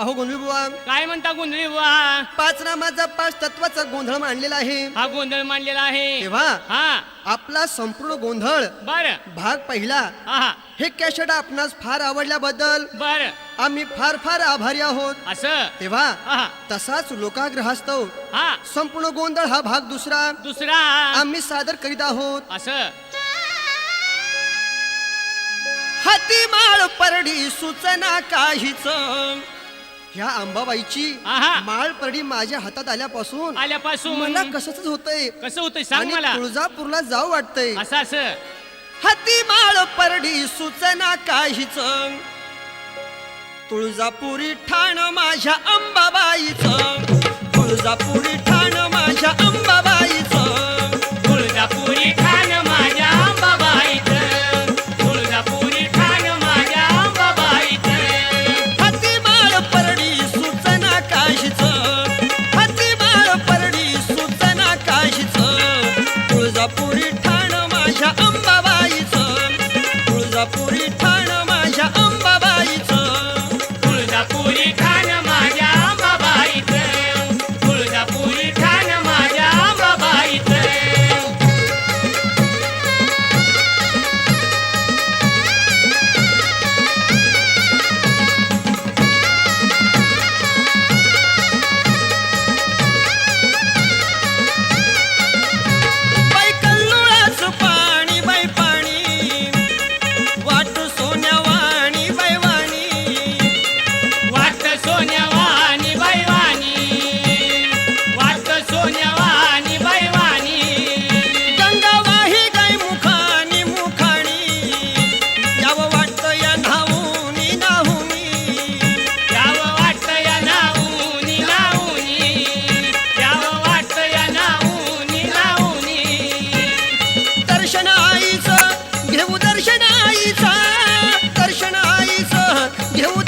हो गोंधळी बुवा, काय म्हणता गोंधळी बुवा? 5 नामाचा 5 तत्वाचा गोंधळ मांडलेला आहे. हा गोंधळ मांडलेला आहे तेव्हा हा आपला संपूर्ण गोंधळ बर भाग पहिला हा हे कॅसेट आपणास फार आवडल्याबद्दल बर आम्ही फार फार आभारी आहोत. असं तेव्हा हा तसाच लोकाग्रहास्तव हा संपूर्ण गोंधळ हा भाग दुसरा दुसरा आम्ही सादर करीत आहोत. असं हाती माळ परडी सूचना काहीच. ह्या अंबाबाईची आहा. माळ परडी माझ्या हातात आल्यापासून आल्यापासून मला कसंच होतंय कसं होतंय सांग आणि मला. तुळजापूरला जाऊ वाटतंय. असं असं हाती माळ परडी सूचना काहीच. तुळजापुरी ठाण माझ्या अंबाबाईचं. तुळजापुरी ठाण माझ्या अंबाबाईचं. तुळजापुरी ठाण माझ्या अंबाबाईचं. तुळजापुरी ठाण माझ्या अंबाबाईचं. हाती माळ परडी सूचना काहीच. हाती माळ परडी सूचना काहीच. तुळजापुरी ठाण माझ्या अंबाबाईचं. तुळजापुरी ठाण माझ्या अंबाबाईचं. तुळजापुरी ठाण माझ्या अंबाबाईचं. तुळजापुरी ठाण माझ्या अंबाबाईचं. बाई कल्लोळाचं पाणी बाई पाणी. वाट सोन्यावाणी बाई वाणी. वाट सोन्यावानी बैवानी. वाट सोन्यावानी बैवानी. गंगा वाही गाय मुखानी मुखाणी. यावं वाटतं या न्हाऊनी न्हाऊनी. यावं वाट या नाऊनी नाऊनी. यावं वाट या नाऊनी नाऊनी. दर्शन आईचं घेऊ दर्शन आईचं. दर्शन आईचं घेऊ